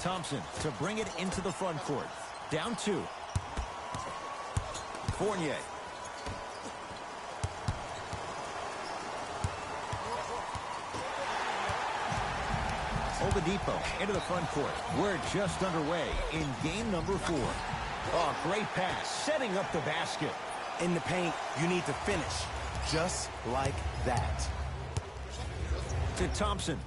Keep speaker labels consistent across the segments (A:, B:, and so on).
A: Thompson to bring it into the front court. Down 2. Fournier. Oladipo into the front court. We're just underway in game number 4. Oh, great pass, setting up the basket.
B: In the paint, you need to finish just like that.
A: To Thompson.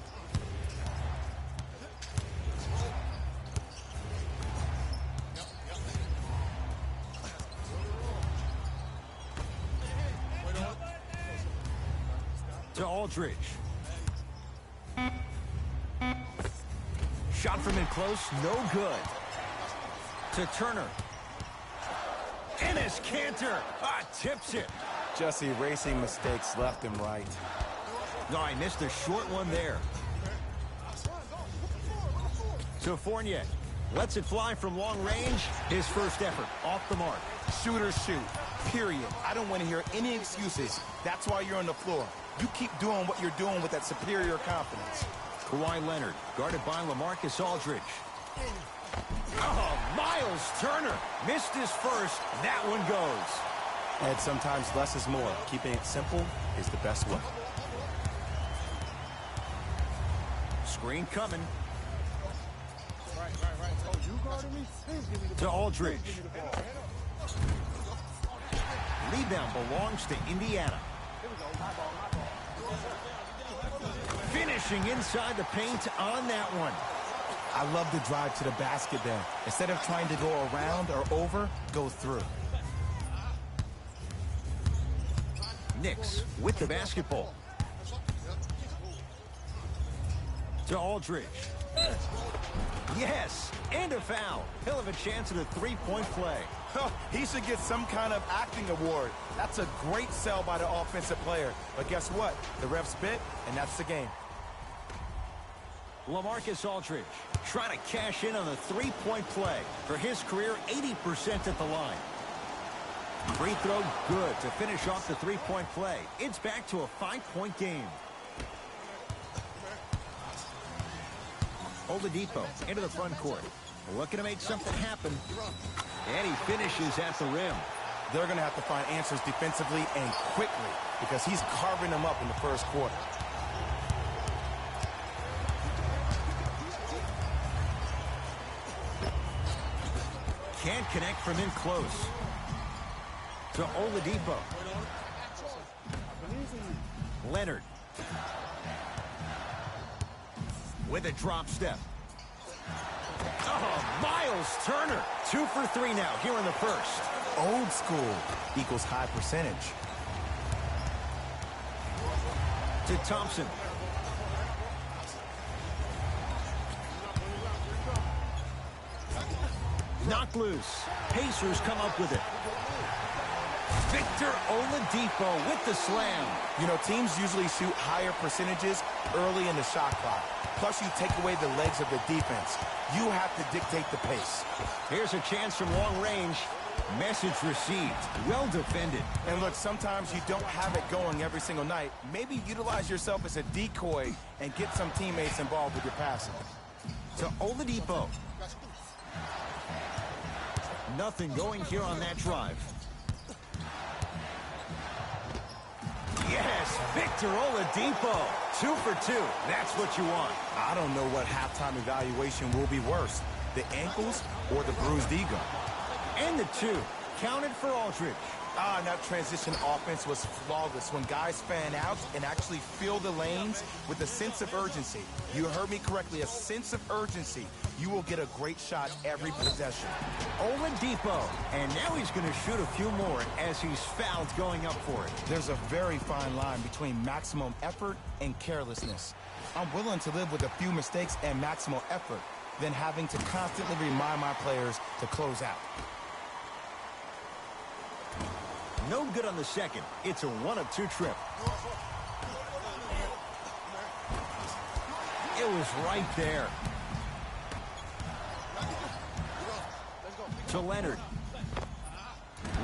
A: To Aldridge. Shot from in close, no good. To Turner. Enes Kanter tips it.
B: Just erasing mistakes left and right.
A: No, I missed a short one there. To Fournier. Lets it fly from long range. His first effort off the mark.
B: Shoot or shoot, period. I don't want to hear any excuses. That's why you're on the floor. You keep doing what you're doing with that superior confidence.
A: Kawhi Leonard, guarded by LaMarcus Aldridge. Oh, Miles Turner missed his first. That one goes.
B: And sometimes less is more. Keeping it simple is the best way.
A: Screen coming. To Aldridge. Rebound belongs to Indiana. Finishing inside the paint on that one.
B: I love the drive to the basket there. Instead of trying to go around or over, go through.
A: Knicks with the basketball. To Aldridge. Yes, and a foul. He'll have a chance at a three-point play.
B: He should get some kind of acting award. That's a great sell by the offensive player. But guess what? The refs spit, and that's the game.
A: LaMarcus Aldridge trying to cash in on the three-point play. For his career, 80% at the line. Free throw good to finish off the three-point play. It's back to a 5-point game. Oladipo into the front court. Looking to make something happen. And he finishes at the rim.
B: They're going to have to find answers defensively and quickly because he's carving them up in the first quarter.
A: Can't connect from in close. To Oladipo. Leonard. With a drop step. Oh, Miles Turner. 2 for 3 now here in the first.
B: Old school equals high percentage.
A: To Thompson. Knocked loose. Pacers come up with it. Victor Oladipo with the slam.
B: You know, teams usually shoot higher percentages early in the shot clock. Plus, you take away the legs of the defense. You have to dictate the pace.
A: Here's a chance from long range. Message received. Well defended.
B: And look, sometimes you don't have it going every single night. Maybe utilize yourself as a decoy and get some teammates involved with your passing.
A: To Oladipo. Nothing going here on that drive. Yes, Victor Oladipo. 2 for 2. That's what you want.
B: I don't know what halftime evaluation will be worse, the ankles or the bruised ego.
A: And the 2. Counted for Aldridge.
B: And that transition offense was flawless when guys fan out and actually fill the lanes with a sense of urgency. You heard me correctly, a sense of urgency. You will get a great shot every possession.
A: Oladipo, and now he's going to shoot a few more as he's fouled going up for it.
B: There's a very fine line between maximum effort and carelessness. I'm willing to live with a few mistakes and maximal effort than having to constantly remind my players to close out.
A: No good on the second. It's a 1 of 2 trip. It was right there. To Leonard.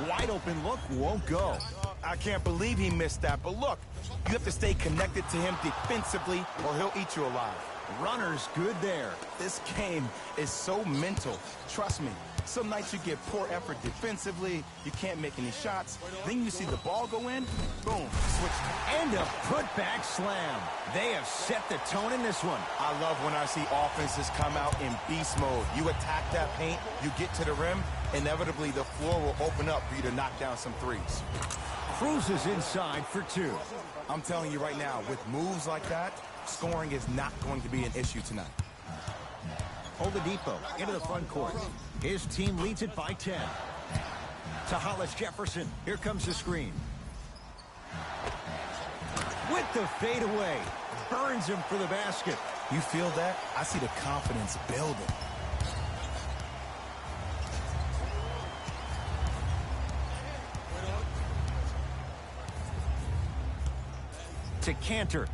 A: Wide open look, won't go.
B: I can't believe he missed that, but look, you have to stay connected to him defensively or he'll eat you alive.
A: Runner's good there.
B: This game is so mental. Trust me, some nights you get poor effort defensively, you can't make any shots, then you see the ball go in, boom, switch.
A: And a putback slam. They have set the tone in this one.
B: I love when I see offenses come out in beast mode. You attack that paint, you get to the rim, inevitably the floor will open up for you to knock down some threes.
A: Cruises inside for two.
B: I'm telling you right now, with moves like that, scoring is not going to be an issue tonight.
A: Oladipo into the front court. His team leads it by 10. To Hollis Jefferson. Here comes the screen. With the fadeaway. Burns him for the basket.
B: You feel that? I see the confidence building.
A: To Cantor.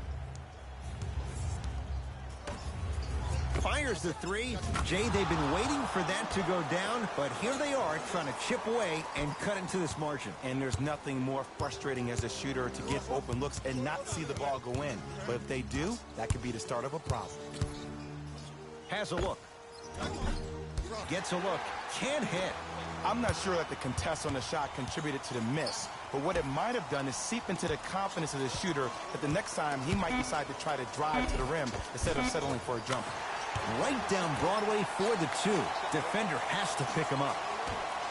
A: Fires the three. Jay, they've been waiting for that to go down, but here they are trying to chip away and cut into this margin.
B: And there's nothing more frustrating as a shooter to get open looks and not see the ball go in. But if they do, that could be the start of a problem.
A: Has a look. Gets a look. Can't hit.
B: I'm not sure that the contest on the shot contributed to the miss, but what it might have done is seep into the confidence of the shooter that the next time he might decide to try to drive to the rim instead of settling for a jumper.
A: Right down Broadway for the two. Defender has to pick him up.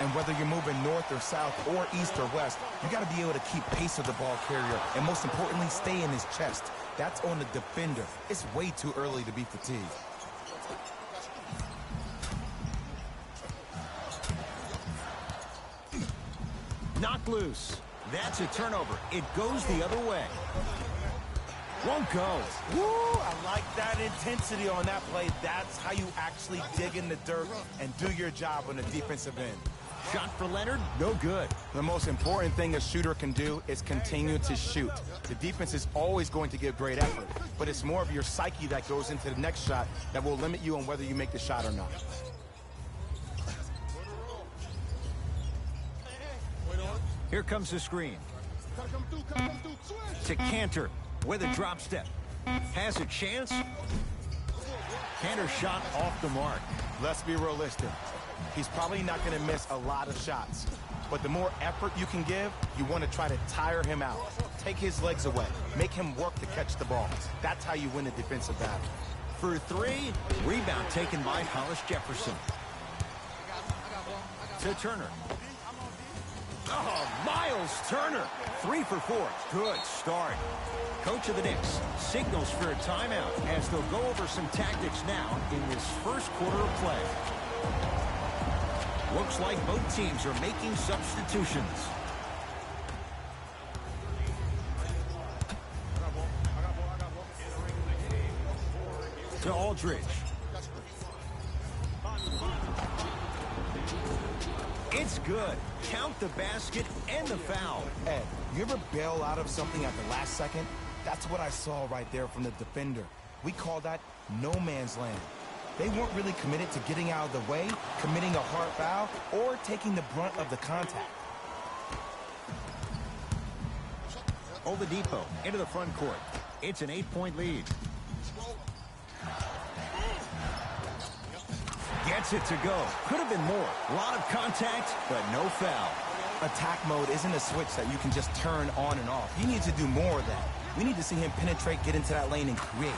B: And whether you're moving north or south or east or west, you got to be able to keep pace with the ball carrier and most importantly, stay in his chest. That's on the defender. It's way too early to be fatigued.
A: Knocked loose. That's a turnover. It goes the other way. Won't go.
B: Woo! I like that intensity on that play. That's how you actually dig in the dirt and do your job on the defensive end.
A: Shot for Leonard, no good.
B: The most important thing a shooter can do is continue to shoot. The defense is always going to give great effort, but it's more of your psyche that goes into the next shot that will limit you on whether you make the shot or not.
A: Here comes the screen. To Cantor with a drop step. Has a chance. Cantor shot off the mark.
B: Let's be realistic. He's probably not going to miss a lot of shots. But the more effort you can give, you want to try to tire him out. Take his legs away. Make him work to catch the ball. That's how you win a defensive battle.
A: For three, rebound taken by Hollis Jefferson. To Turner. Oh, Miles Turner. 3 for 4. Good start. Coach of the Knicks signals for a timeout as they'll go over some tactics now in this first quarter of play. Looks like both teams are making substitutions. To Aldridge. It's good. Count the basket and the foul.
B: Ed, you ever bail out of something at the last second? That's what I saw right there from the defender. We call that no man's land. They weren't really committed to getting out of the way, committing a hard foul, or taking the brunt of the contact.
A: Oladipo into the front court. It's an 8-point lead. Gets it to go. Could have been more. A lot of contact, but no foul.
B: Attack mode isn't a switch that you can just turn on and off. He needs to do more of that. We need to see him penetrate, get into that lane, and create.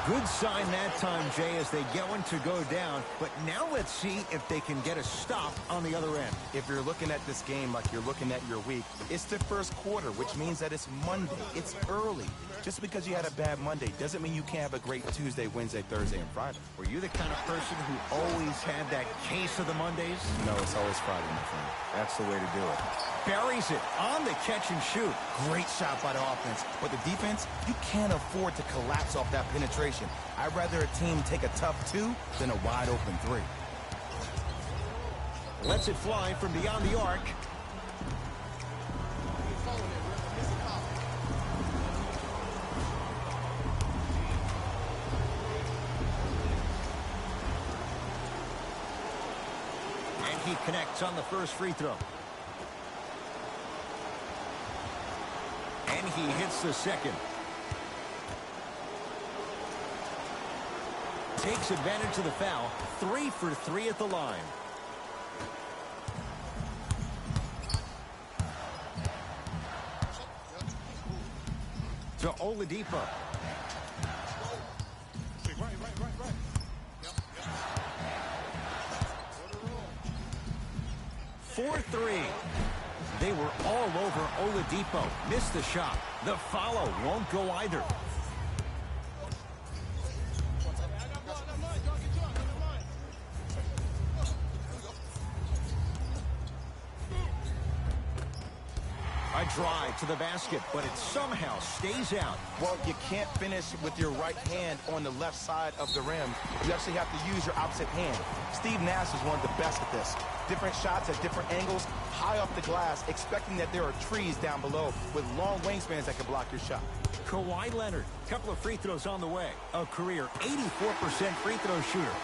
A: Good sign that time, Jay, as they get one to go down. But now let's see if they can get a stop on the other end.
B: If you're looking at this game like you're looking at your week, it's the first quarter, which means that it's Monday. It's early. Just because you had a bad Monday doesn't mean you can't have a great Tuesday, Wednesday, Thursday, and Friday.
A: Were you the kind of person who always had that case of the Mondays?
B: No, it's always Friday, my friend. That's the way to do it.
A: Buries it on the catch and shoot.
B: Great shot by the offense. But the defense, you can't afford to collapse off that penetration. I'd rather a team take a tough 2 than a wide open 3.
A: Lets it fly from beyond the arc. And he connects on the first free throw. And he hits the second. takes advantage of the foul. 3 for 3 at the line. To Oladipo. 4-3. They were all over Oladipo. Missed the shot. The follow won't go either. A drive to the basket, but it somehow stays out.
B: Well, you can't finish with your right hand on the left side of the rim. You actually have to use your opposite hand. Steve Nash is one of the best at this. Different shots at different angles, high off the glass, expecting that there are trees down below with long wingspans that can block your shot.
A: Kawhi Leonard, couple of free throws on the way. A career 84% free throw shooter.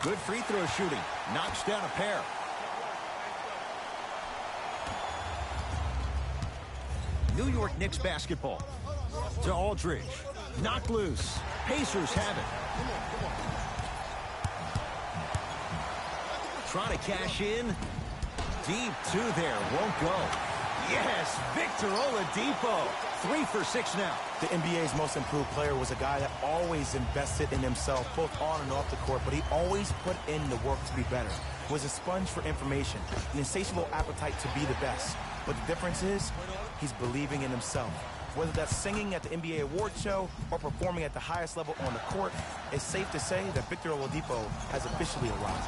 A: Good free throw shooting. Knocks down a pair. New York Knicks basketball. To Aldridge. Knocked loose. Pacers have it. Trying to cash in. Deep two there. Won't go. Yes, Victor Oladipo. 3 for 6 now.
B: The NBA's most improved player was a guy that always invested in himself, both on and off the court, but he always put in the work to be better. Was a sponge for information, an insatiable appetite to be the best. But the difference is, he's believing in himself. Whether that's singing at the NBA award show or performing at the highest level on the court, it's safe to say that Victor Oladipo has officially arrived.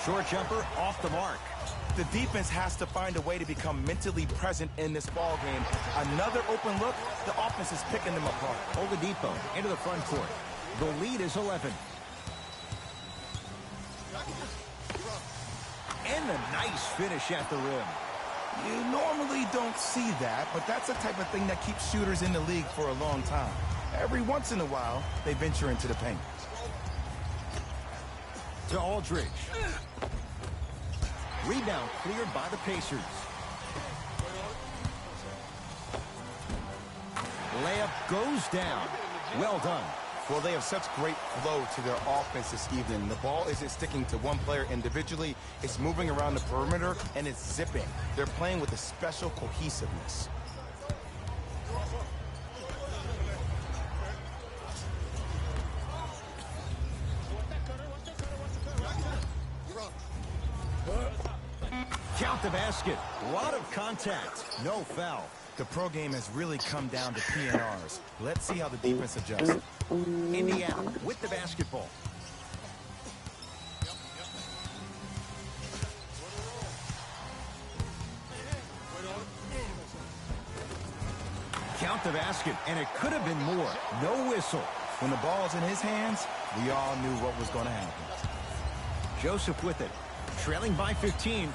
A: Short jumper off the mark.
B: The defense has to find a way to become mentally present in this ball game. Another open look, the offense is picking them apart.
A: Oladipo into the front court. The lead is 11. And a nice finish at the rim.
B: You normally don't see that, but that's the type of thing that keeps shooters in the league for a long time. Every once in a while, they venture into the paint.
A: To Aldridge. Rebound cleared by the Pacers. Layup goes down. Well done.
B: Well, they have such great flow to their offense this evening. The ball isn't sticking to one player individually. It's moving around the perimeter, and it's zipping. They're playing with a special cohesiveness.
A: Count the basket. A lot of contact. No foul.
B: The pro game has really come down to PNRs. Let's see how the defense adjusts.
A: Indiana with the basketball. Count the basket, and it could have been more. No whistle.
B: When the ball's in his hands, we all knew what was going to happen.
A: Joseph with it. Trailing by 15.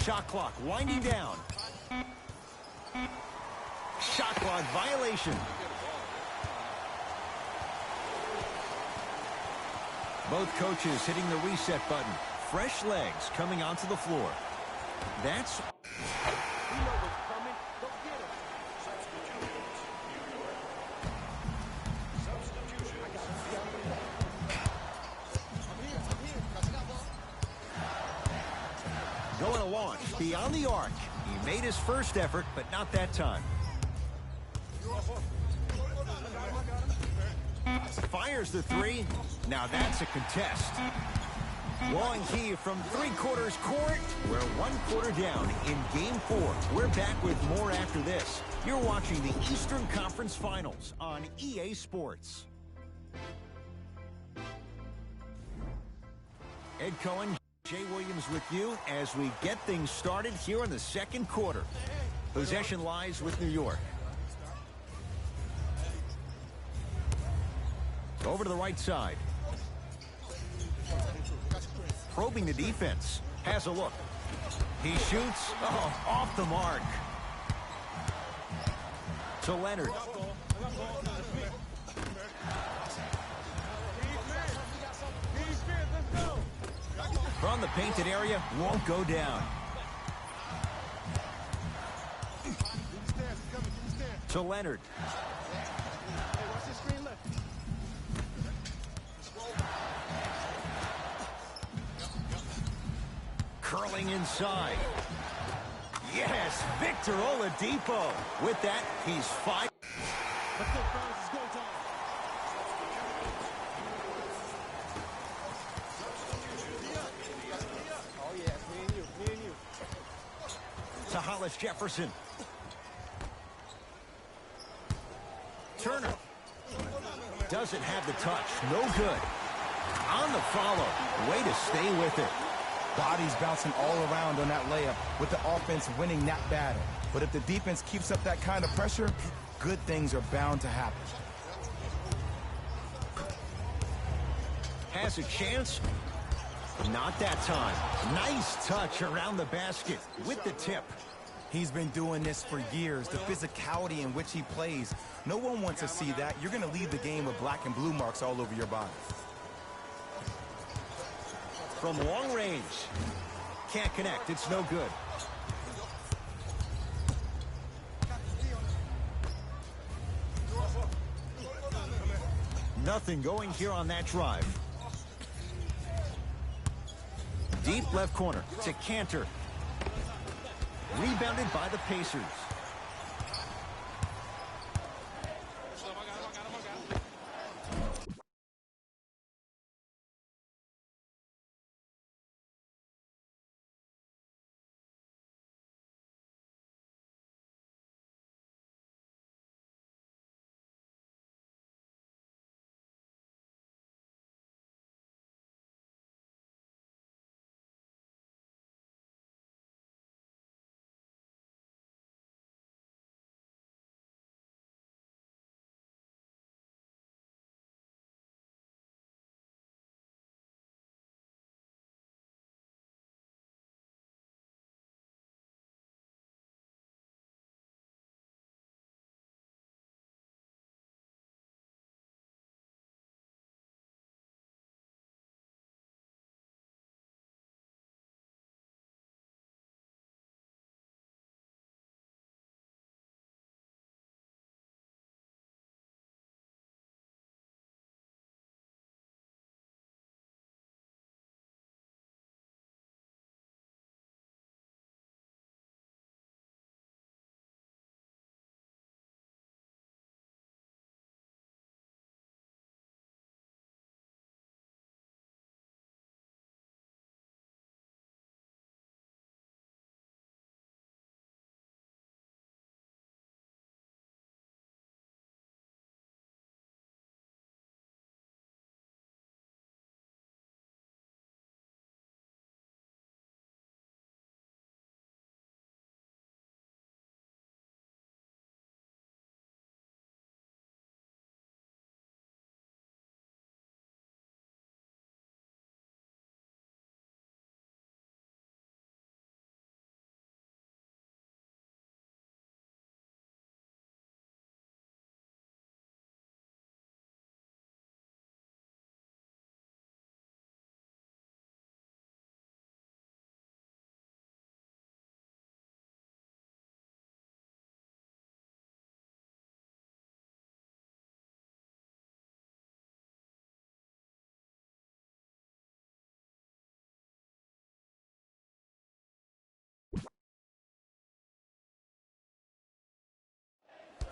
A: Shot clock winding down. Shot clock violation. Both coaches hitting the reset button. Fresh legs coming onto the floor. That's... Going to launch beyond the arc. He made his first effort, but not that time. Fires the three. Now that's a contest. Wong Ki from three-quarters court. We're 1 quarter down in Game 4. We're back with more after this. You're watching the Eastern Conference Finals on EA Sports. Ed Cohen, Jay Williams with you as we get things started here in the second quarter. Possession lies with New York. Over to the right side. probing the defense. Has a look. He shoots. Oh, off the mark. To Leonard. From the painted area, won't go down. To Leonard. Curling inside. Yes, Victor Oladipo. With that, he's 5.
C: Let's go, fellas. It's go time. Oh, yeah. Me and you. Me and you.
A: To Hollis Jefferson. Turner. Doesn't have the touch. No good. On the follow. Way to stay with it.
B: Bodies bouncing all around on that layup with the offense winning that battle. But if the defense keeps up that kind of pressure, good things are bound to happen.
A: Has a chance. Not that time. Nice touch around the basket with the tip.
B: He's been doing this for years. The physicality in which he plays. No one wants to see that. You're going to leave the game with black and blue marks all over your body.
A: From long range. Can't connect. It's no good. Nothing going here on that drive. Deep left corner to Cantor. Rebounded by the Pacers.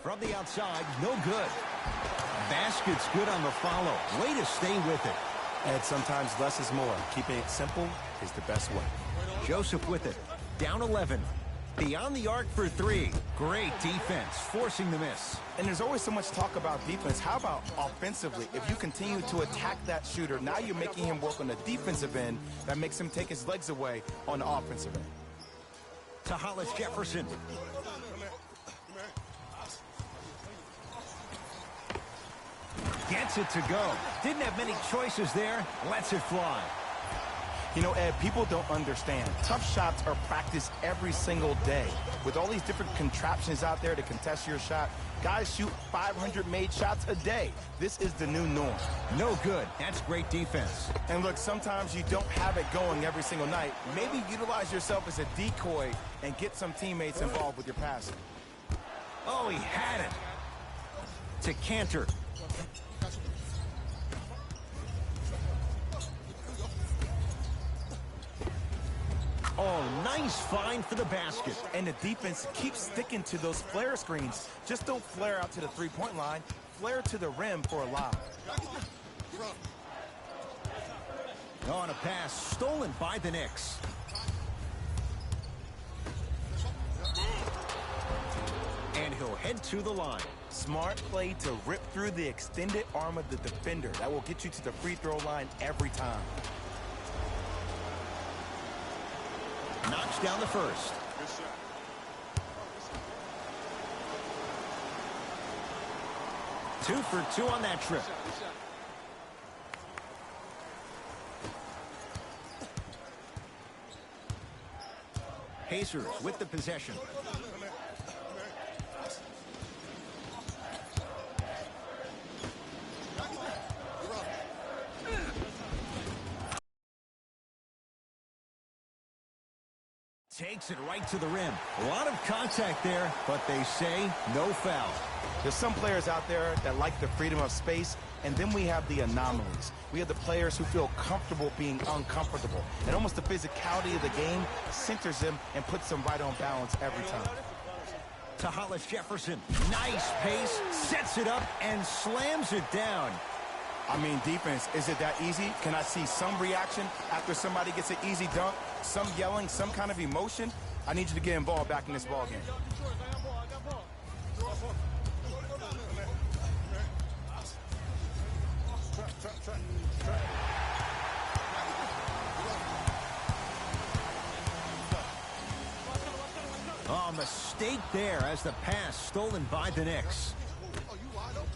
A: From the outside, no good. Basket's good on the follow. Way to stay with it.
D: And sometimes less is more. Keeping it simple is the best way.
A: Joseph with it. Down 11. Beyond the arc for three. Great defense, forcing the miss.
B: And there's always so much talk about defense. How about offensively? If you continue to attack that shooter, now you're making him work on the defensive end. That makes him take his legs away on the offensive end.
A: To Hollis Jefferson. Gets it to go. Didn't have many choices there. Lets it fly.
B: You know, Ed, people don't understand. Tough shots are practiced every single day. With all these different contraptions out there to contest your shot, guys shoot 500 made shots a day. This is the new norm.
A: No good. That's great defense.
B: And look, sometimes you don't have it going every single night. Maybe utilize yourself as a decoy and get some teammates involved with your passing.
A: Oh, he had it. To Cantor. Oh, nice find for the basket.
B: And the defense keeps sticking to those flare screens. Just don't flare out to the three-point line. Flare to the rim for a lob.
A: On a pass stolen by the Knicks. And he'll head to the line.
B: Smart play to rip through the extended arm of the defender. That will get you to the free throw line every time.
A: Knocks down the first. Two for two on that trip. Pacers with the possession. Takes it right to the rim. A lot of contact there, but they say no foul.
B: There's some players out there that like the freedom of space, and then we have the anomalies. We have the players who feel comfortable being uncomfortable. And almost the physicality of the game centers them and puts them right on balance every time.
A: To Hollis Jefferson. Nice pace, sets it up, and slams it down.
B: I mean, defense, is it that easy? Can I see some reaction after somebody gets an easy dunk? Some yelling, some kind of emotion? I need you to get involved back in this ball game.
A: Oh, mistake there as the pass stolen by the Knicks.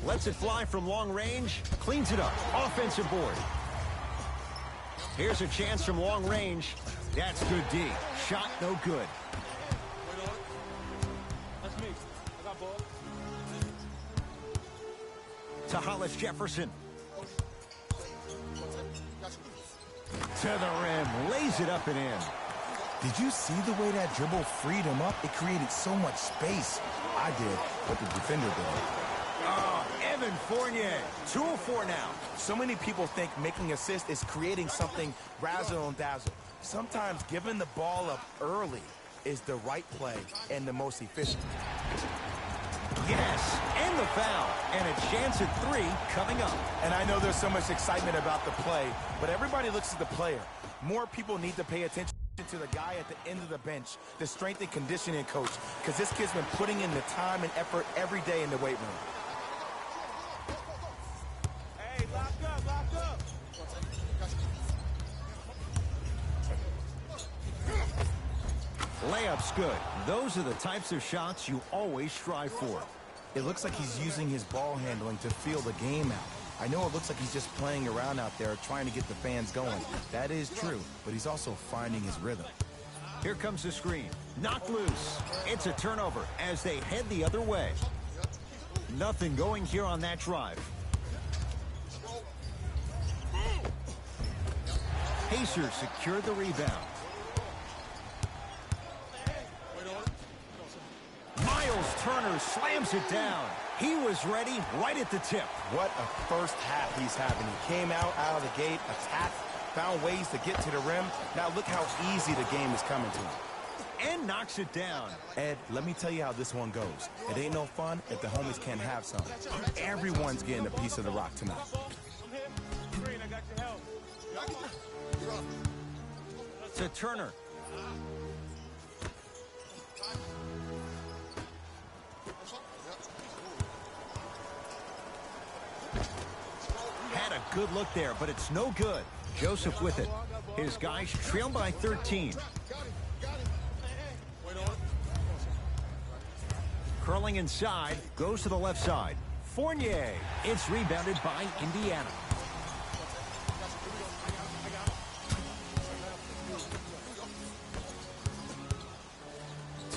A: Lets it fly from long range, cleans it up. Offensive board. Here's a chance from long range. That's good D. Shot no good. To Hollis Jefferson. To the rim. Lays it up and in.
B: Did you see the way that dribble freed him up? It created so much space. I did, but the defender didn't.
A: Oh, Evan Fournier, 2 of 4 now.
B: So many people think making assists is creating something razzle and dazzle. Sometimes giving the ball up early is the right play and the most efficient.
A: Yes, and the foul. And a chance at 3 coming up.
B: And I know there's so much excitement about the play, but everybody looks at the player. More people need to pay attention to the guy at the end of the bench, the strength and conditioning coach, because this kid's been putting in the time and effort every day in the weight room.
C: Hey, lock up, lock up.
A: Layup's good. Those are the types of shots you always strive for.
B: It looks like he's using his ball handling to feel the game out. I know it looks like he's just playing around out there trying to get the fans going. That is true, but he's also finding his rhythm.
A: Here comes the screen. Knocked loose. It's a turnover as they head the other way. Nothing going here on that drive. Pacers secure the rebound. Miles Turner slams it down. He was ready right at the tip.
B: What a first half he's having. He came out of the gate, attacked, found ways to get to the rim. Now look how easy the game is coming to him.
A: And knocks it down.
B: Ed, let me tell you how this one goes. It ain't no fun if the homies can't have some. Everyone's getting a piece of the rock tonight.
A: To Turner. Had a good look there, but it's no good. Joseph with it. His guys trail by 13. Curling inside, goes to the left side. Fournier. It's rebounded by Indiana.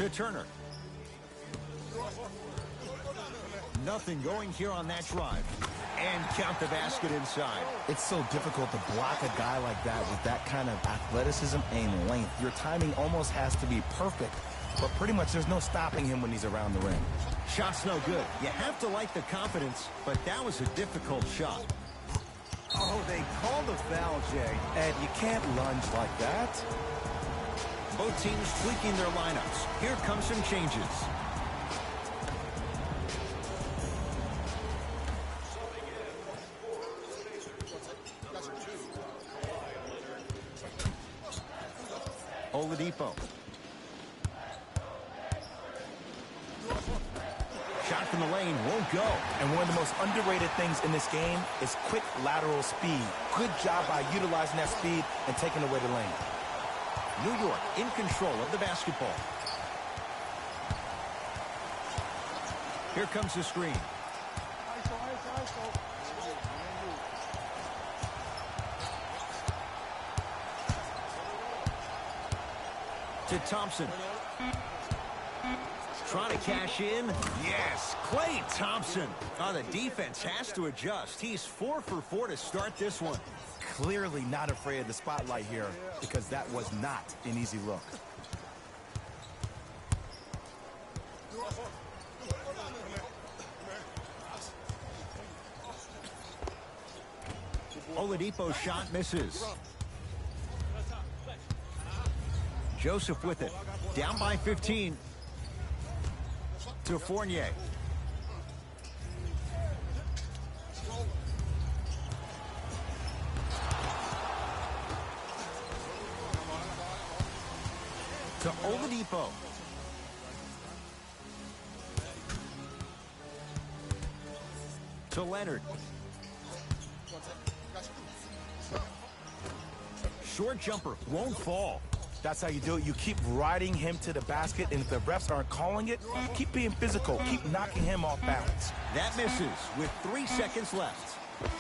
A: to Turner. Nothing going here on that drive. And count the basket inside.
B: It's so difficult to block a guy like that with that kind of athleticism and length. Your timing almost has to be perfect, but pretty much there's no stopping him when he's around the rim.
A: Shot's no good. You have to like the confidence, but that was a difficult shot.
D: Oh, they called the foul, Jay.
B: And you can't lunge like that.
A: Both teams tweaking their lineups. Here come some changes. Oladipo. Shot from the lane won't go.
B: And one of the most underrated things in this game is quick lateral speed. Good job by utilizing that speed and taking away the lane.
A: New York in control of the basketball. Here comes the screen. To Thompson. Trying to cash in. Yes, Klay Thompson. Oh, the defense has to adjust. He's 4 for 4 to start this one.
B: Clearly not afraid of the spotlight here because that was not an easy look.
A: Oladipo's shot misses. Joseph with it. Down by 15. To Fournier. To Oladipo. To Leonard. Short jumper won't fall.
B: That's how you do it. You keep riding him to the basket, and if the refs aren't calling it, keep being physical. Keep knocking him off balance.
A: That misses with 3 seconds left.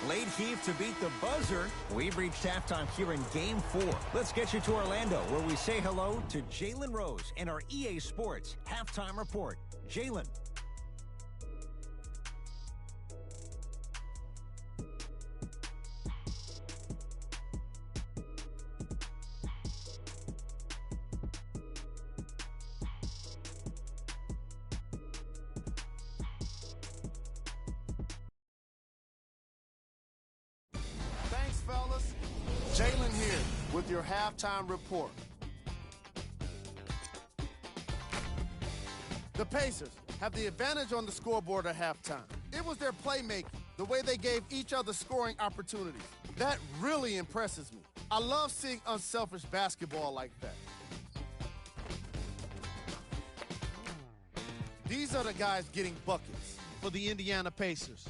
A: Late heave to beat the buzzer. We've reached halftime here in Game 4. Let's get you to Orlando, where we say hello to Jalen Rose and our EA Sports Halftime Report. Jalen.
E: Fellas, Jalen here with your halftime report. The Pacers have the advantage on the scoreboard at halftime. It was their playmaking, the way they gave each other scoring opportunities. That really impresses me. I love seeing unselfish basketball like that. These are the guys getting buckets for the Indiana Pacers.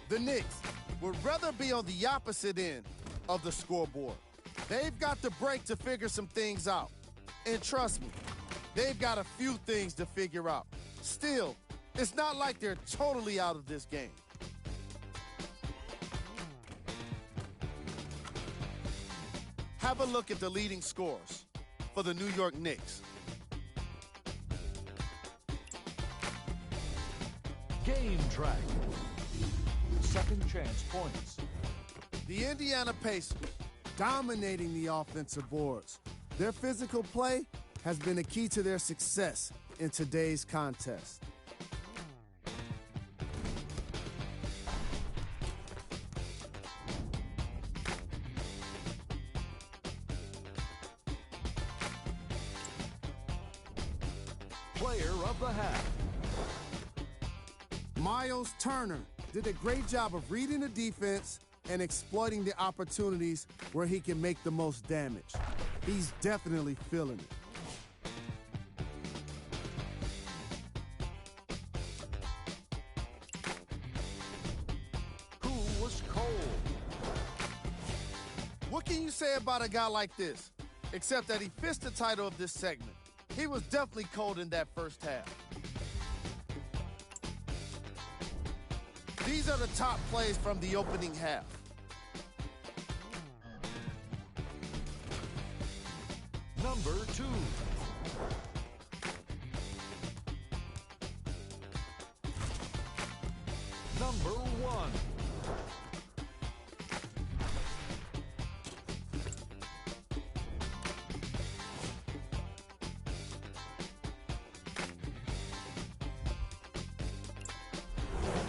E: The Knicks would rather be on the opposite end of the scoreboard. They've got the break to figure some things out. And trust me, they've got a few things to figure out. Still, it's not like they're totally out of this game. Have a look at the leading scorers for the New York Knicks.
F: Game track. Second chance points.
E: The Indiana Pacers dominating the offensive boards. Their physical play has been a key to their success in today's contest.
F: Player of the half.
E: Miles Turner did a great job of reading the defense and exploiting the opportunities where he can make the most damage. He's definitely feeling it.
F: Who was cold?
E: What can you say about a guy like this? Except that he fits the title of this segment. He was definitely cold in that first half. These are the top plays from the opening half.
F: Number 2. Number 1.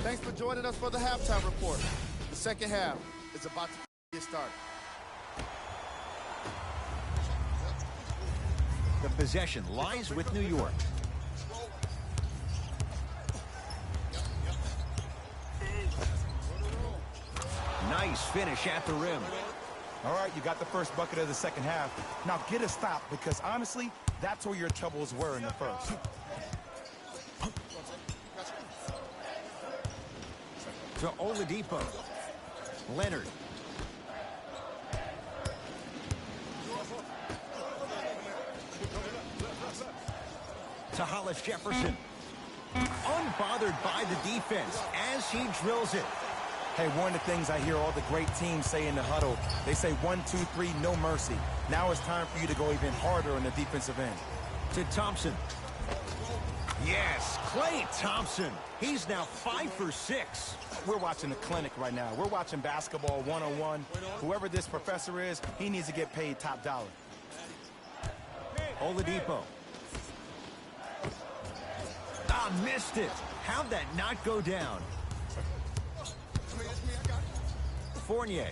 E: Thanks for joining us for the halftime report. The second half is about to get started.
A: The possession lies with New York. Nice finish at the rim.
B: All right, you got the first bucket of the second half. Now get a stop, because honestly, that's where your troubles were in the first.
A: To Oladipo. Leonard. To Hollis Jefferson. Unbothered by the defense as he drills it.
B: Hey, one of the things I hear all the great teams say in the huddle, they say 1, 2, 3, no mercy. Now it's time for you to go even harder on the defensive end.
A: To Thompson. Yes, Klay Thompson. He's now 5 for 6.
B: We're watching a clinic right now. We're watching basketball one-on-one. Whoever this professor is, he needs to get paid top dollar.
A: Oladipo. Ah, missed it. How'd that not go down? Fournier.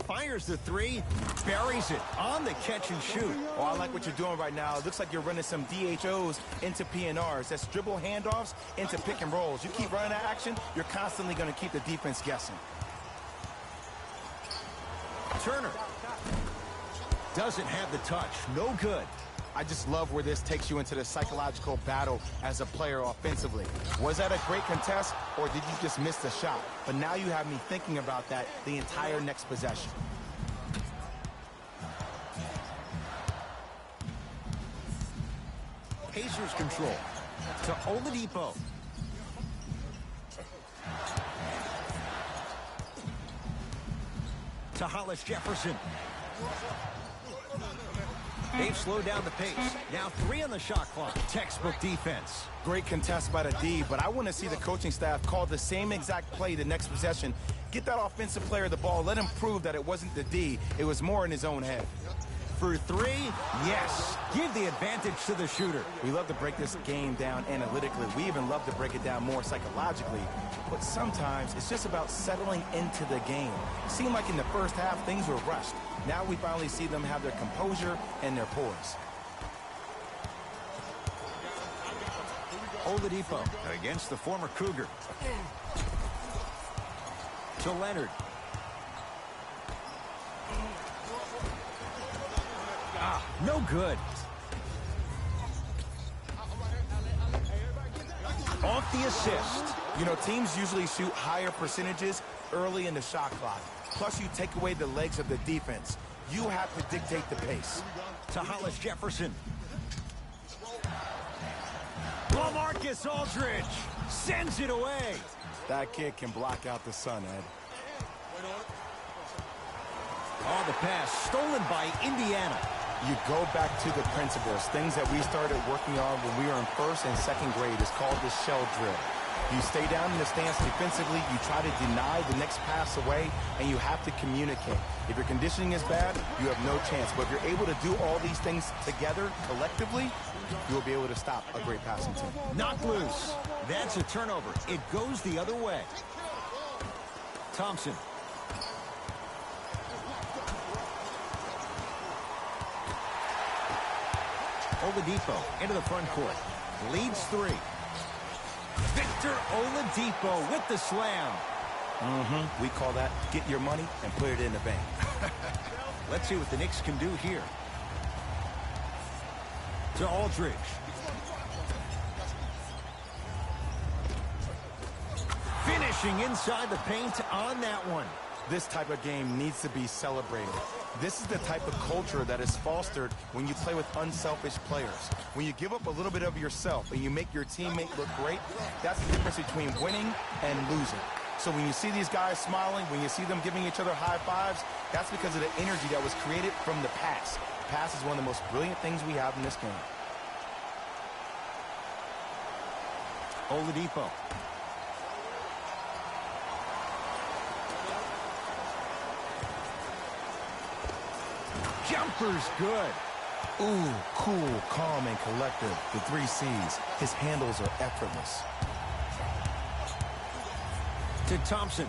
A: Fires the three, buries it on the catch and shoot.
B: Oh, I like what you're doing right now. It looks like you're running some DHOs into PNRs. That's dribble handoffs into pick and rolls. You keep running that action, you're constantly going to keep the defense guessing.
A: Turner. Doesn't have the touch. No good.
B: I just love where this takes you into the psychological battle as a player offensively. Was that a great contest, or did you just miss the shot? But now you have me thinking about that the entire next possession.
A: Pacers control. To Oladipo. To Hollis Jefferson. They've slowed down the pace. Now 3 on the shot clock. Textbook defense.
B: Great contest by the D, but I want to see the coaching staff call the same exact play the next possession. Get that offensive player the ball. Let him prove that it wasn't the D. It was more in his own head.
A: For 3, yes. Give the advantage to the shooter.
B: We love to break this game down analytically. We even love to break it down more psychologically. But sometimes it's just about settling into the game. It seemed like in the first half, things were rushed. Now we finally see them have their composure and their poise.
A: Oladipo against the former Cougar. To Leonard. Ah, no good. Off the assist.
B: You know, teams usually shoot higher percentages early in the shot clock. Plus, you take away the legs of the defense. You have to dictate the pace.
A: To Hollis Jefferson. LaMarcus Aldridge sends it away.
B: That kid can block out the sun, Ed.
A: Oh, the pass stolen by Indiana.
B: You go back to the principles, things that we started working on when we were in first and second grade. It's called the shell drill. You stay down in the stance defensively, you try to deny the next pass away, and you have to communicate. If your conditioning is bad, you have no chance. But if you're able to do all these things together, collectively, you will be able to stop a great passing team.
A: Knocked loose. That's a turnover. It goes the other way. Thompson. Oladipo into the front court. Leads 3. Victor Oladipo with the slam.
B: We call that get your money and put it in the bank.
A: Let's see what the Knicks can do here. To Aldridge. Finishing inside the paint on that one.
B: This type of game needs to be celebrated. This is the type of culture that is fostered when you play with unselfish players. When you give up a little bit of yourself and you make your teammate look great, that's the difference between winning and losing. So when you see these guys smiling, when you see them giving each other high fives, that's because of the energy that was created from the pass. The pass is one of the most brilliant things we have in this game.
A: Oladipo. Jumper's good.
B: Ooh, cool, calm, and collective. The 3 C's. His handles are effortless.
A: To Thompson.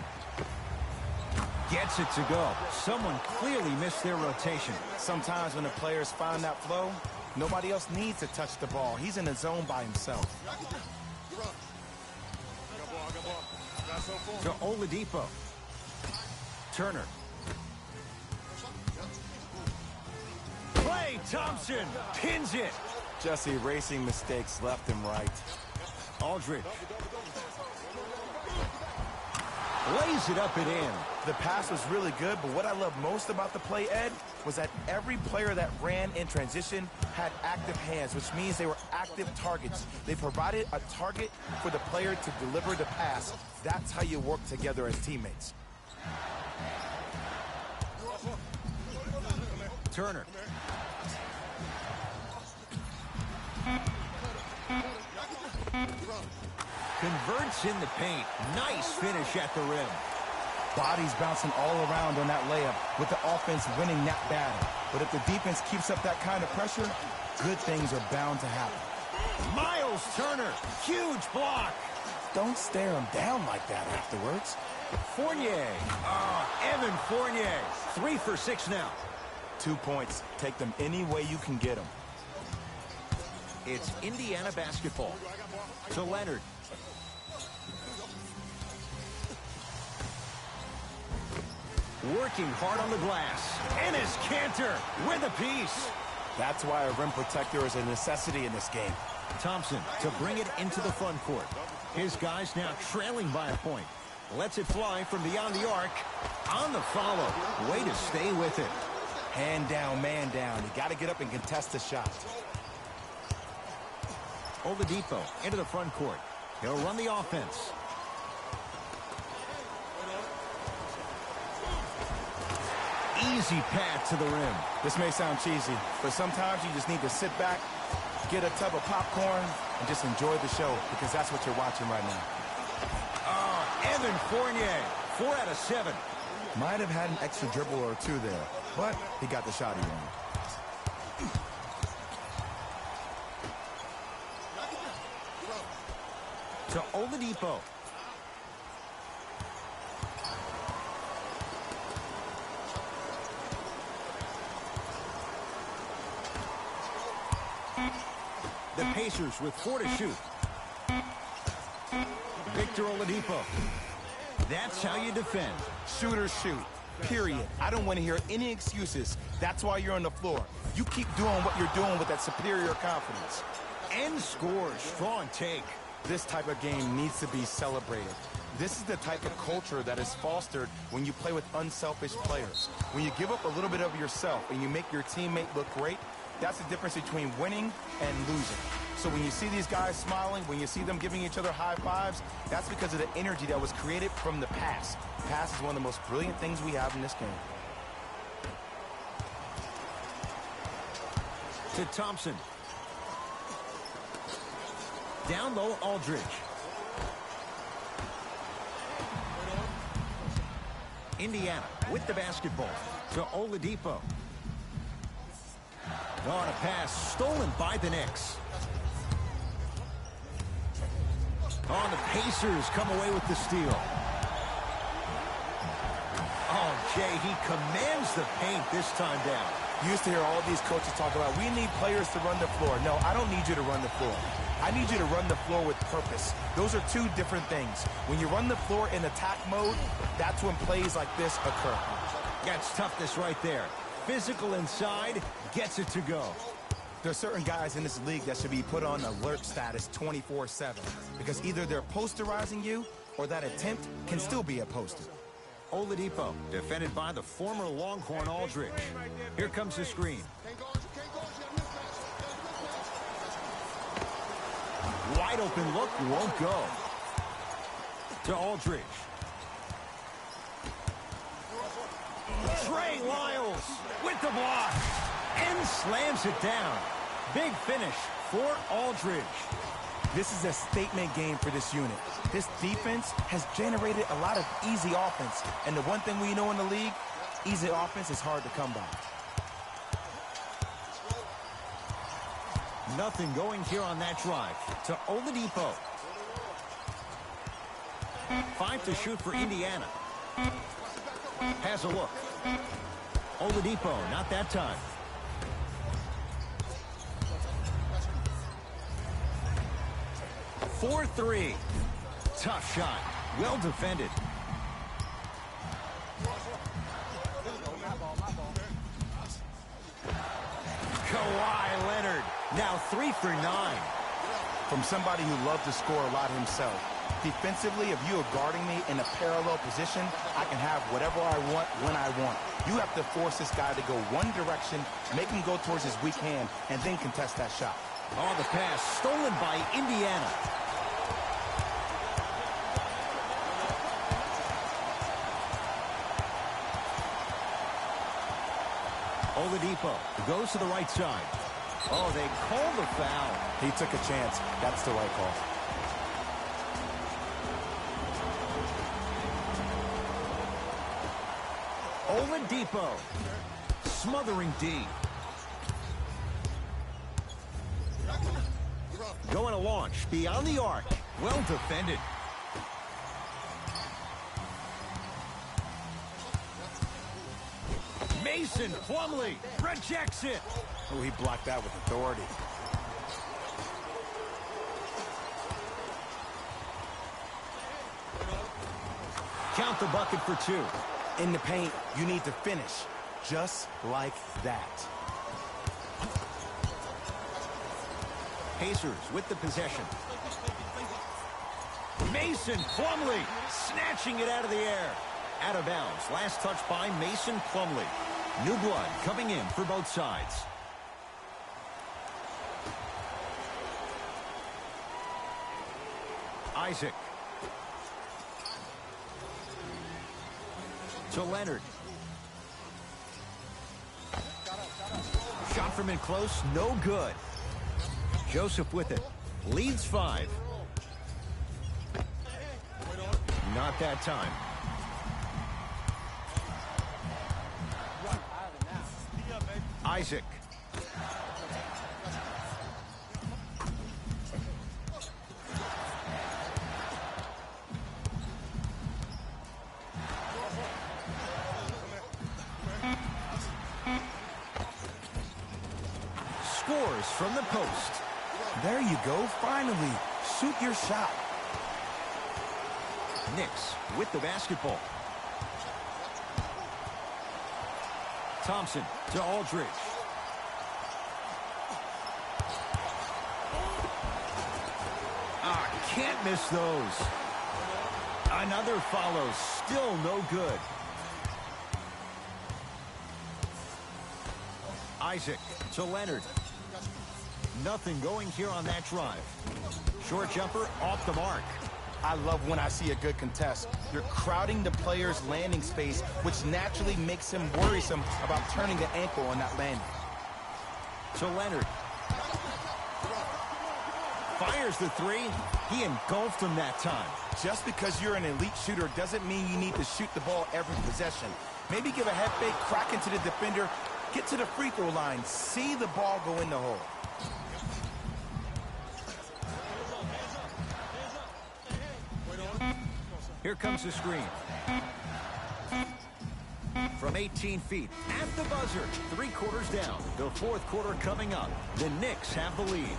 A: Gets it to go. Someone clearly missed their rotation.
B: Sometimes when the players find that flow, nobody else needs to touch the ball. He's in the zone by himself.
A: To Oladipo. Turner. Klay Thompson pins it.
B: Just erasing mistakes left and right.
A: Aldridge. Lays it up and in.
B: The pass was really good, but what I love most about the play, Ed, was that every player that ran in transition had active hands, which means they were active targets. They provided a target for the player to deliver the pass. That's how you work together as teammates.
A: Turner. Converts in the paint. Nice finish at the rim.
B: Bodies bouncing all around on that layup with the offense winning that battle. But if the defense keeps up that kind of pressure, good things are bound to happen.
A: Miles Turner. Huge block.
B: Don't stare him down like that afterwards.
A: Fournier. Evan Fournier. 3 for 6 now.
B: 2 points. Take them any way you can get them.
A: It's Indiana basketball. To Leonard. Working hard on the glass. Enes Kanter with a piece.
B: That's why a rim protector is a necessity in this game.
A: Thompson to bring it into the front court. His guys now trailing by a point. Lets it fly from beyond the arc. On the follow. Way to stay with it.
B: Hand down, man down. You got to get up and contest the shot.
A: Oladipo into the front court. He'll run the offense. Easy path to the rim.
B: This may sound cheesy, but sometimes you just need to sit back, get a tub of popcorn, and just enjoy the show, because that's what you're watching right now.
A: Evan Fournier, 4 out of 7.
B: Might have had an extra dribble or 2 there, but he got the shot he wanted.
A: To Oladipo. The Pacers with 4 to shoot. Victor Oladipo. That's how you defend.
B: Shoot or shoot, period. I don't want to hear any excuses. That's why you're on the floor. You keep doing what you're doing with that superior confidence.
A: And scores. Strong take.
B: This type of game needs to be celebrated. This is the type of culture that is fostered when you play with unselfish players. When you give up a little bit of yourself and you make your teammate look great, that's the difference between winning and losing. So when you see these guys smiling, when you see them giving each other high fives, that's because of the energy that was created from the pass. The pass is one of the most brilliant things we have in this game.
A: To Thompson. Down low, Aldridge. Indiana with the basketball. To Oladipo. On a pass stolen by the Knicks. Oh, the Pacers come away with the steal. Oh, Jay, he commands the paint this time down.
B: You used to hear all these coaches talk about, we need players to run the floor. No, I don't need you to run the floor. I need you to run the floor with purpose. Those are 2 different things. When you run the floor in attack mode, that's when plays like this occur.
A: That's toughness right there. Physical inside, gets it to go.
B: There are certain guys in this league that should be put on alert status 24/7 because either they're posterizing you or that attempt can still be a poster.
A: Oladipo, defended by the former Longhorn Aldridge. Here comes the screen. Wide open look, won't go. To Aldridge. Trey Lyles with the block and slams it down. Big finish for Aldridge.
B: This is a statement game for this unit. This defense has generated a lot of easy offense. And the one thing we know in the league, easy offense is hard to come by.
A: Nothing going here on that drive to Oladipo. 5 to shoot for Indiana. Has a look. Oladipo, not that time. For 3. Tough shot. Well defended. Kawhi Leonard. Now 3 for 9.
B: From somebody who loved to score a lot himself. Defensively, if you are guarding me in a parallel position, I can have whatever I want when I want. You have to force this guy to go one direction, make him go towards his weak hand, and then contest that shot.
A: Oh, the pass stolen by Indiana. Oladipo goes to the right side. Oh, they call the foul.
B: He took a chance. That's the right call.
A: Oladipo smothering D. Going to launch beyond the arc. Well defended. Mason Plumlee rejects it.
B: Oh, he blocked that with authority.
A: Count the bucket for 2.
B: In the paint, you need to finish just like that.
A: Pacers with the possession. Mason Plumlee snatching it out of the air. Out of bounds. Last touch by Mason Plumlee. New blood coming in for both sides. Isaac. To Leonard. Shot from in close, no good. Joseph with it. Leads 5. Not that time. Isaac. Scores from the post.
B: There you go, finally. Shoot your shot.
A: Knicks with the basketball. Thompson to Aldridge. Can't miss those. Another follows. Still no good. Isaac to Leonard. Nothing going here on that drive. Short jumper off the mark.
B: I love when I see a good contest. You're crowding the player's landing space, which naturally makes him worrisome about turning an ankle on that landing.
A: To Leonard. Fires the 3. He engulfed him that time.
B: Just because you're an elite shooter doesn't mean you need to shoot the ball every possession. Maybe give a head fake, crack into the defender, get to the free throw line, see the ball go in the hole.
A: Here comes the screen. From 18 feet at the buzzer. 3 quarters down. The 4th quarter coming up. The Knicks have the lead.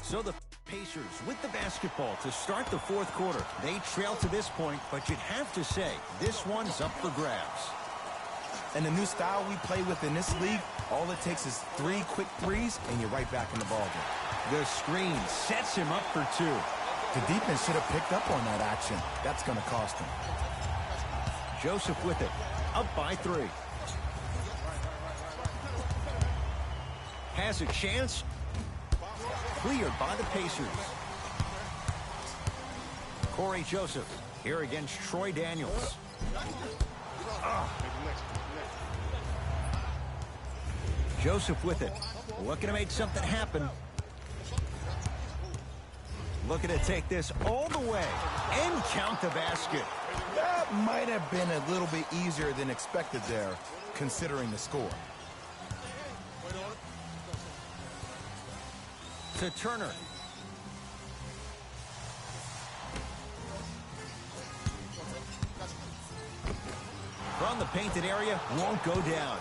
A: So the Pacers with the basketball to start the 4th quarter. They trail to this point, but you'd have to say this one's up for grabs.
B: And the new style we play with in this league, all it takes is 3 quick threes, and you're right back in the ballgame.
A: The screen sets him up for 2.
B: The defense should have picked up on that action. That's going to cost them.
A: Joseph with it. Up by 3. Has a chance. Cleared by the Pacers. Corey Joseph here against Troy Daniels. Joseph with it. Looking to make something happen. Looking to take this all the way and count the basket.
B: That might have been a little bit easier than expected there, considering the score.
A: To Turner. From the painted area, won't go down.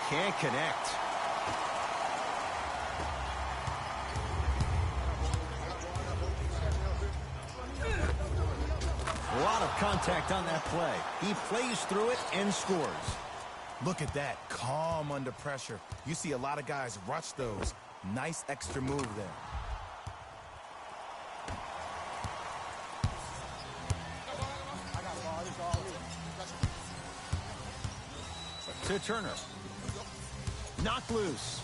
A: Can't connect. A lot of contact on that play. He plays through it and scores.
B: Look at that, calm under pressure. You see a lot of guys rush those. Nice extra move there.
A: To Turner. Knocked loose.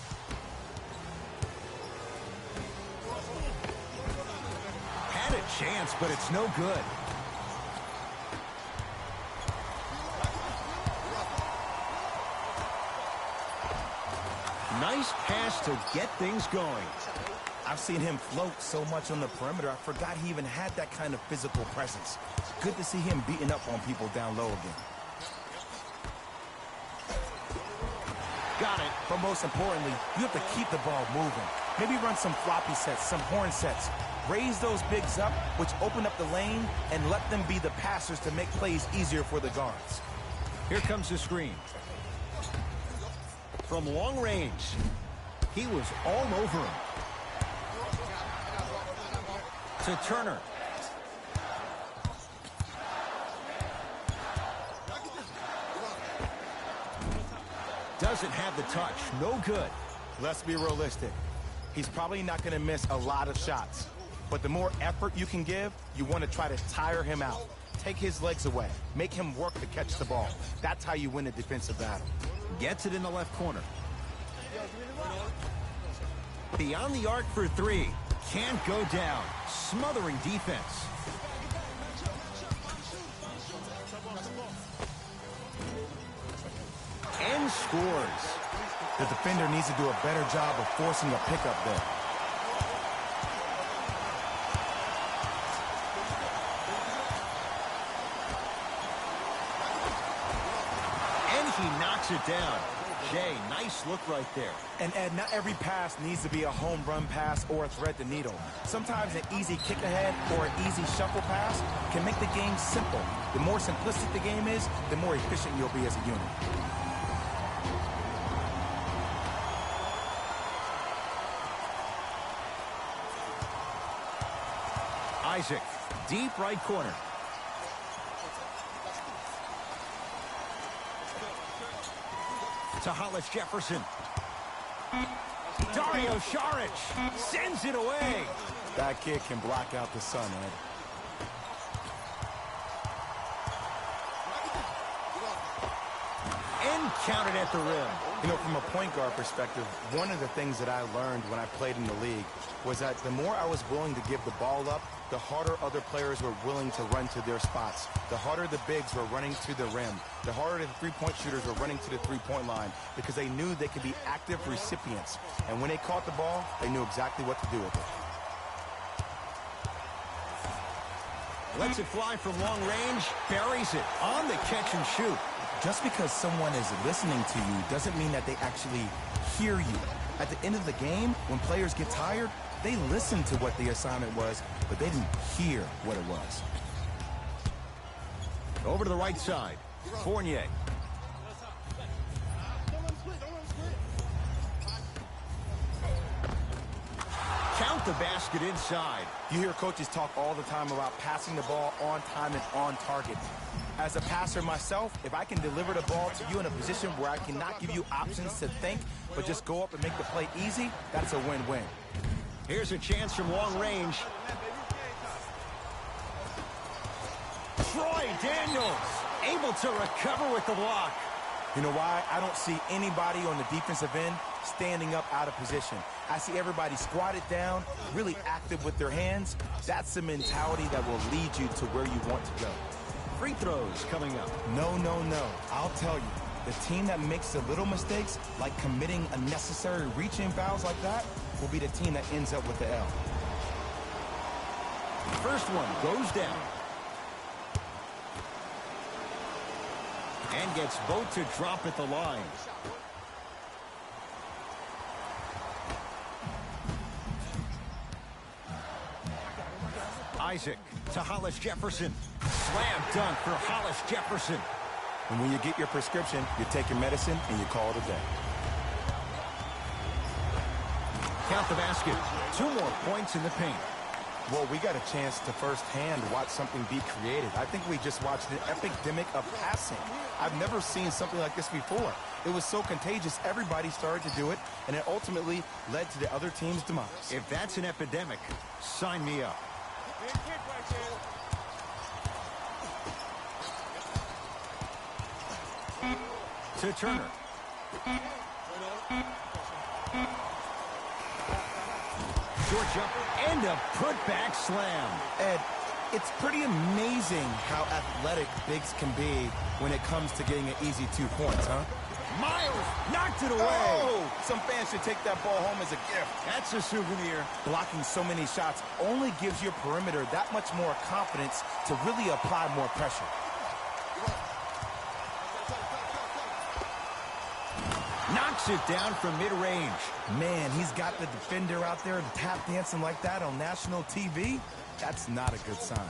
A: Had a chance, but it's no good. Nice pass to get things going.
B: I've seen him float so much on the perimeter, I forgot he even had that kind of physical presence. Good to see him beating up on people down low again.
A: Got it.
B: But most importantly, you have to keep the ball moving. Maybe run some floppy sets, some horn sets. Raise those bigs up, which open up the lane, and let them be the passers to make plays easier for the guards.
A: Here comes the screen. From long range, he was all over him. To Turner. Doesn't have the touch. No good.
B: Let's be realistic. He's probably not going to miss a lot of shots. But the more effort you can give, you want to try to tire him out. Take his legs away. Make him work to catch the ball. That's how you win a defensive battle.
A: Gets it in the left corner. Beyond the arc for 3. Can't go down. Smothering defense. And scores.
B: The defender needs to do a better job of forcing a pickup there.
A: And he knocks it down. Jay, nice look right there.
B: And Ed, not every pass needs to be a home run pass or a thread the needle. Sometimes an easy kick ahead or an easy shuffle pass can make the game simple. The more simplistic the game is, the more efficient you'll be as a unit.
A: Isaac, deep right corner. To Hollis Jefferson. Dario Saric sends it away.
B: That kid can block out the sun, Ed.
A: And counted at the rim.
B: You know, from a point guard perspective, one of the things that I learned when I played in the league was that the more I was willing to give the ball up, the harder other players were willing to run to their spots. The harder the bigs were running to the rim. The harder the three-point shooters were running to the three-point line because they knew they could be active recipients. And when they caught the ball, they knew exactly what to do with it.
A: Lets it fly from long range, buries it on the catch and shoot.
B: Just because someone is listening to you doesn't mean that they actually hear you. At the end of the game, when players get tired, they listen to what the assignment was, but they didn't hear what it was.
A: Over to the right side. Fournier. Count the basket inside.
B: You hear coaches talk all the time about passing the ball on time and on target. As a passer myself, if I can deliver the ball to you in a position where I cannot give you options to think, but just go up and make the play easy, that's a win-win.
A: Here's a chance from long range. Troy Daniels able to recover with the block.
B: You know why? I don't see anybody on the defensive end standing up out of position. I see everybody squatted down, really active with their hands. That's the mentality that will lead you to where you want to go.
A: Free throws coming up.
B: No, no, no. I'll tell you, the team that makes the little mistakes, like committing unnecessary reach-in fouls like that, will be the team that ends up with the L.
A: First one goes down. And gets both to drop at the line. Isaac to Hollis Jefferson. Slam dunk for Hollis Jefferson.
B: And when you get your prescription, you take your medicine and you call it a day.
A: Count the basket. 2 more points in the paint.
B: Well, we got a chance to firsthand watch something be created. I think we just watched an epidemic of passing. I've never seen something like this before. It was so contagious, everybody started to do it, and it ultimately led to the other team's demise.
A: If that's an epidemic, sign me up. To Turner. Short jumper and a putback slam.
B: Ed, it's pretty amazing how athletic bigs can be when it comes to getting an easy 2 points, huh?
A: Miles knocked it away.
B: Oh! Some fans should take that ball home as a gift.
A: That's a souvenir.
B: Blocking so many shots only gives your perimeter that much more confidence to really apply more pressure.
A: Knocks it down from mid-range.
B: Man, he's got the defender out there tap dancing like that on national TV. That's not a good sign.